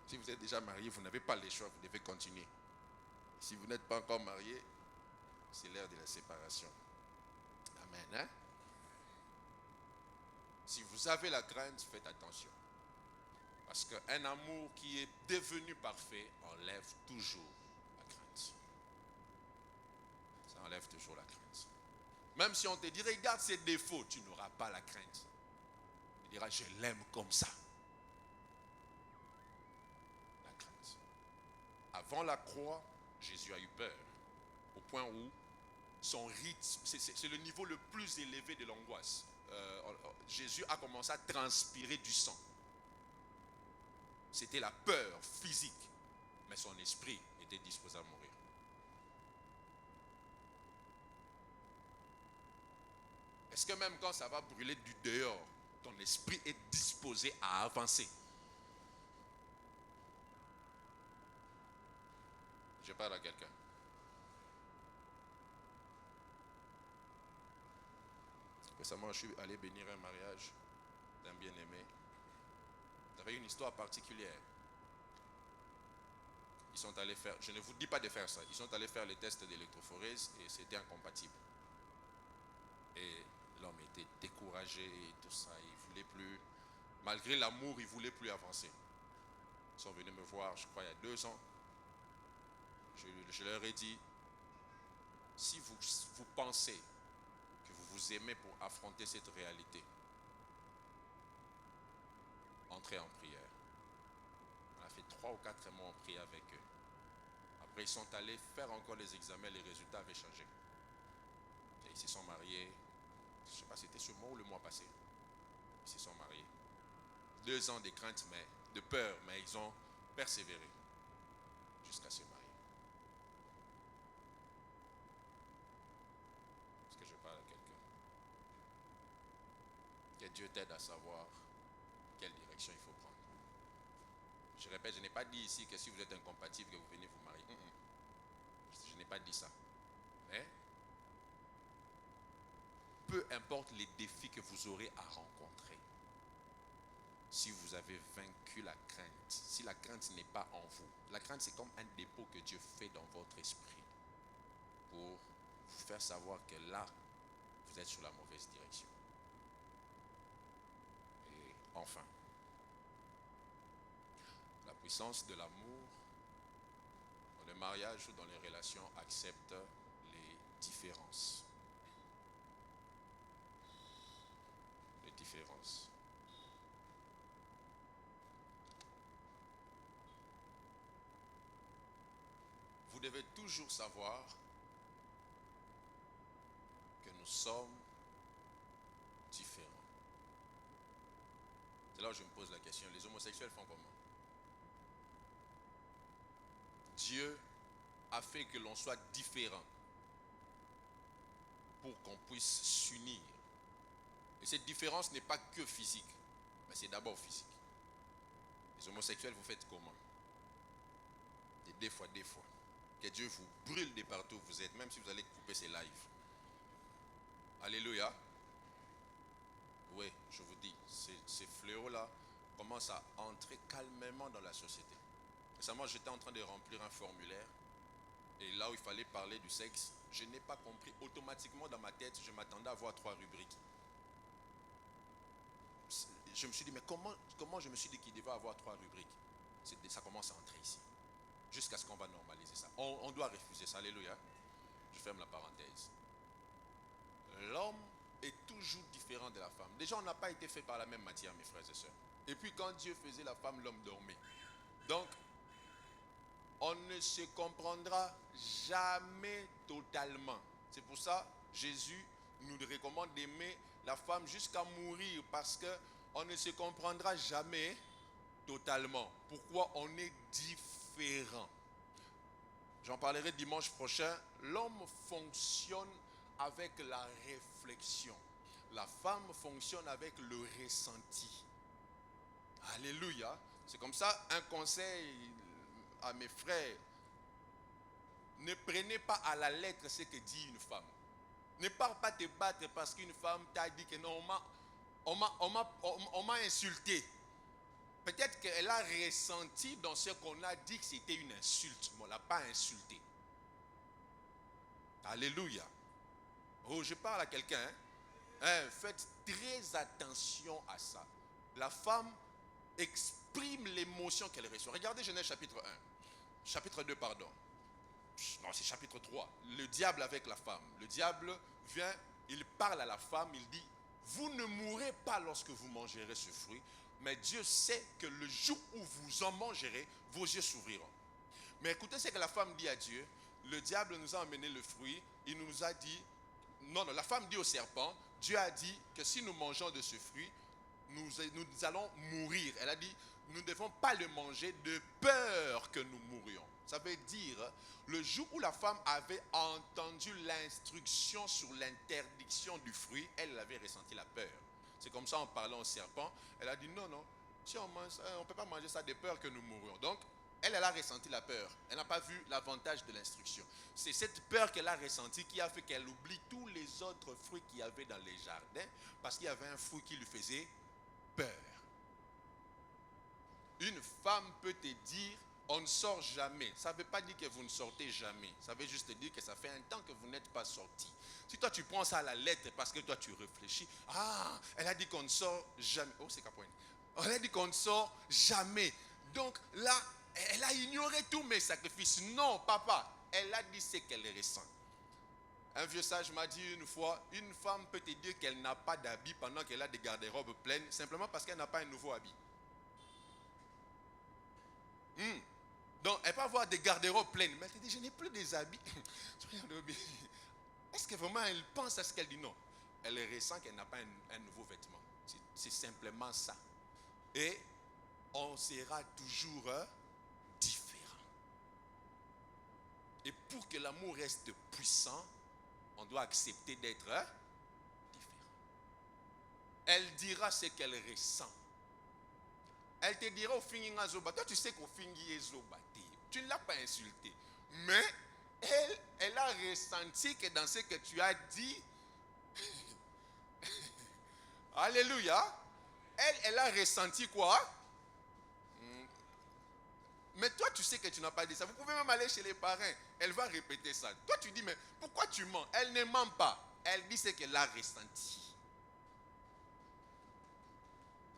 si vous êtes déjà marié, vous n'avez pas le choix, vous devez continuer. Si vous n'êtes pas encore marié, c'est l'heure de la séparation. Amen. Hein? Si vous avez la crainte, faites attention. Parce qu'un amour qui est devenu parfait enlève toujours la crainte. Ça enlève toujours la crainte. Même si on te dit, regarde ses défauts, tu n'auras pas la crainte. Tu diras, je l'aime comme ça. La crainte. Avant la croix, Jésus a eu peur. Au point où son rythme, c'est le niveau le plus élevé de l'angoisse. Jésus a commencé à transpirer du sang. C'était la peur physique. Mais son esprit était disposé à mourir. Est-ce que même quand ça va brûler du dehors, ton esprit est disposé à avancer? Je parle à quelqu'un. Récemment, je suis allé bénir un mariage d'un bien-aimé. Ils avaient une histoire particulière. Ils sont allés faire, je ne vous dis pas de faire ça, ils sont allés faire les tests d'électrophorèse et c'était incompatible. Et l'homme était découragé et tout ça, il ne voulait plus, malgré l'amour, il ne voulait plus avancer. Ils sont venus me voir, je crois, il y a 2 ans. Je leur ai dit, si vous pensez que vous vous aimez pour affronter cette réalité, entrez en prière. On a fait 3 ou 4 mois en prière avec eux. Après, ils sont allés faire encore les examens, les résultats avaient changé. Et ils se sont mariés, je ne sais pas si c'était ce mois ou le mois passé. Ils se sont mariés. 2 ans de crainte, de peur, mais ils ont persévéré jusqu'à se marier. Est-ce que je parle à quelqu'un? Que Dieu t'aide à savoir quelle direction il faut prendre. Je répète, je n'ai pas dit ici que si vous êtes incompatible, que vous venez vous marier. Je n'ai pas dit ça. Mais peu importe les défis que vous aurez à rencontrer, si vous avez vaincu la crainte, si la crainte n'est pas en vous, la crainte c'est comme un dépôt que Dieu fait dans votre esprit. pour vous faire savoir que là, vous êtes sur la mauvaise direction. Et enfin, la puissance de l'amour dans le mariage ou dans les relations accepte les différences. Les différences. Vous devez toujours savoir que nous sommes différents. C'est là où je me pose la question, les homosexuels font comment? Dieu a fait que l'on soit différent pour qu'on puisse s'unir. Et cette différence n'est pas que physique, mais c'est d'abord physique. Les homosexuels, vous faites comment? Et des fois. Que Dieu vous brûle de partout où vous êtes, même si vous allez couper ces lives. Alléluia. Oui, je vous dis, ces fléaux-là commencent à entrer calmement dans la société. Récemment, j'étais en train de remplir un formulaire. Et là où il fallait parler du sexe, je n'ai pas compris. Automatiquement dans ma tête, je m'attendais à avoir 3 rubriques. Je me suis dit, mais comment je me suis dit qu'il devait avoir 3 rubriques? Ça commence à entrer ici. Jusqu'à ce qu'on va normaliser ça. On doit refuser ça. Alléluia. Je ferme la parenthèse. L'homme est toujours différent de la femme. Déjà, on n'a pas été fait par la même matière, mes frères et sœurs. Et puis, quand Dieu faisait la femme, l'homme dormait. Donc, on ne se comprendra jamais totalement. C'est pour ça, Jésus nous recommande d'aimer la femme jusqu'à mourir, parce qu'on ne se comprendra jamais totalement. Pourquoi on est différent? J'en parlerai dimanche prochain. L'homme fonctionne avec la réflexion. La femme fonctionne avec le ressenti. Alléluia. C'est comme ça, un conseil à mes frères. Ne prenez pas à la lettre ce que dit une femme. Ne pars pas te battre parce qu'une femme t'a dit que non, on m'a insulté. Peut-être qu'elle a ressenti dans ce qu'on a dit que c'était une insulte, mais on ne l'a pas insulté. Alléluia. Oh, je parle à quelqu'un. Faites très attention à ça. La femme exprime l'émotion qu'elle reçoit. Regardez Genèse chapitre 1. Chapitre 2, pardon. Non, c'est chapitre 3. Le diable avec la femme. Le diable vient, il parle à la femme, il dit, vous ne mourrez pas lorsque vous mangerez ce fruit, mais Dieu sait que le jour où vous en mangerez, vos yeux s'ouvriront. Mais écoutez ce que la femme dit à Dieu. Le diable nous a amené le fruit, il nous a dit, non, la femme dit au serpent, Dieu a dit que si nous mangeons de ce fruit, nous allons mourir. Elle a dit, nous ne devons pas le manger de peur que nous mourions. Ça veut dire, le jour où la femme avait entendu l'instruction sur l'interdiction du fruit, elle avait ressenti la peur. C'est comme ça en parlant au serpent, elle a dit non, si on mange, on ne peut pas manger ça de peur que nous mourions. Donc, elle a ressenti la peur. Elle n'a pas vu l'avantage de l'instruction. C'est cette peur qu'elle a ressentie qui a fait qu'elle oublie tous les autres fruits qu'il y avait dans les jardins, parce qu'il y avait un fruit qui lui faisait peur. Une femme peut te dire, on ne sort jamais. Ça ne veut pas dire que vous ne sortez jamais. Ça veut juste dire que ça fait un temps que vous n'êtes pas sorti. Si toi tu prends ça à la lettre parce que toi tu réfléchis, elle a dit qu'on ne sort jamais. Oh, c'est Capoine. Elle a dit qu'on ne sort jamais. Donc là, elle a ignoré tous mes sacrifices. Non, papa. Elle a dit ce qu'elle ressent. Un vieux sage m'a dit une fois, une femme peut te dire qu'elle n'a pas d'habit pendant qu'elle a des garde-robes pleines, simplement parce qu'elle n'a pas un nouveau habit. Donc, elle peut avoir des garde-robes pleines, mais elle te dit, je n'ai plus des habits. Est-ce que vraiment elle pense à ce qu'elle dit? Non. Elle ressent qu'elle n'a pas un nouveau vêtement. C'est simplement ça. Et on sera toujours différent. Et pour que l'amour reste puissant, on doit accepter d'être différent. Elle dira ce qu'elle ressent. Elle te dira au fingi zoba. Toi tu sais qu'au fingi zoba. Tu ne l'as pas insulté. Mais elle a ressenti que dans ce que tu as dit, alléluia, elle a ressenti quoi? Mais toi, tu sais que tu n'as pas dit ça. Vous pouvez même aller chez les parrains. Elle va répéter ça. Toi, tu dis, mais pourquoi tu mens? Elle ne ment pas. Elle dit ce qu'elle a ressenti.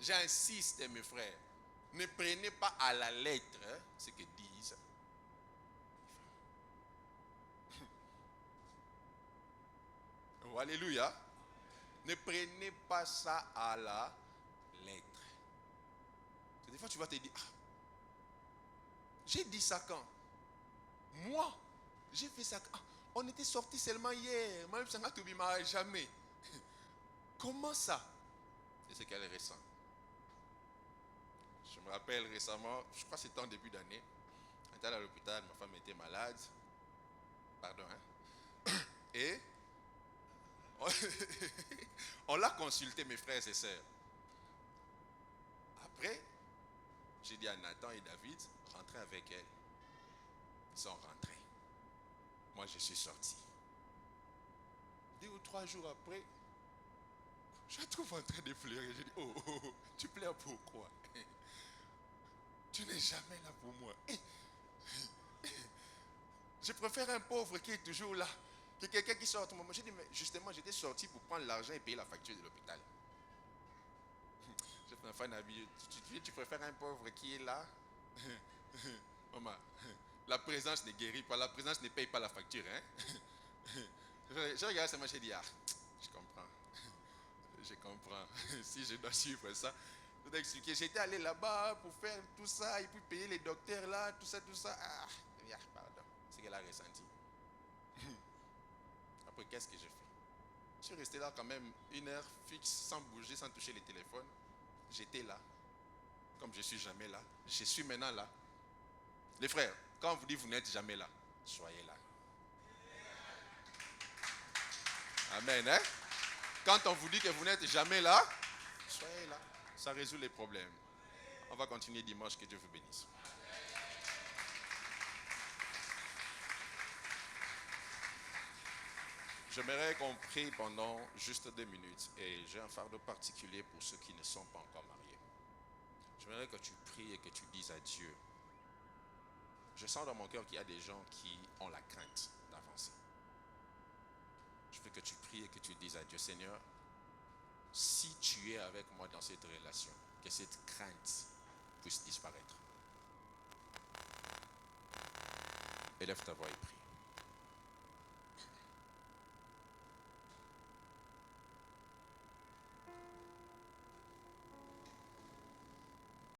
J'insiste, mes frères. Ne prenez pas à la lettre ce que disent. Oh, alléluia. Ne prenez pas ça à la lettre. Des fois, tu vas te dire, ah, j'ai dit ça quand? Moi, j'ai fait ça quand? Ah, on était sortis seulement hier. Même ça n'a jamais. Comment ça? C'est ce qu'elle ressent. Je me rappelle récemment, je crois que c'était en début d'année. On était à l'hôpital, ma femme était malade. Pardon, hein? Et on l'a consulté, mes frères et sœurs. Après, j'ai dit à Nathan et David, rentrez avec elle. Ils sont rentrés. Moi, je suis sorti. 2 ou 3 jours après, je la trouve en train de pleurer. Je dis, oh, oh, oh, tu pleures pourquoi? Tu n'es jamais là pour moi. Je préfère un pauvre qui est toujours là que quelqu'un qui sort à tout moment. J'ai dit, mais justement, j'étais sorti pour prendre l'argent et payer la facture de l'hôpital. J'ai fait un fan habillé. Tu préfères un pauvre qui est là? Maman, la présence ne guérit pas, la présence ne paye pas la facture. Hein? Je regarde ça, j'ai dit, ah, je comprends. Je comprends. Si je dois suivre ça, je dois expliquer. J'étais allé là-bas pour faire tout ça et puis payer les docteurs là, tout ça. Ah, pardon. C'est qu'elle a ressenti. Après, qu'est-ce que j'ai fait? Je suis resté là quand même 1 heure fixe, sans bouger, sans toucher les téléphones. J'étais là. Comme je ne suis jamais là, je suis maintenant là. Les frères, quand on vous dit vous n'êtes jamais là, soyez là. Amen, hein? Quand on vous dit que vous n'êtes jamais là, soyez là. Ça résout les problèmes. On va continuer dimanche, que Dieu vous bénisse. J'aimerais qu'on prie pendant juste 2 minutes. Et j'ai un fardeau particulier pour ceux qui ne sont pas encore mariés. J'aimerais que tu pries et que tu dises à Dieu. Je sens dans mon cœur qu'il y a des gens qui ont la crainte d'avancer. Je veux que tu pries et que tu dises à Dieu, Seigneur, si tu es avec moi dans cette relation, que cette crainte puisse disparaître. Élève ta voix et prie.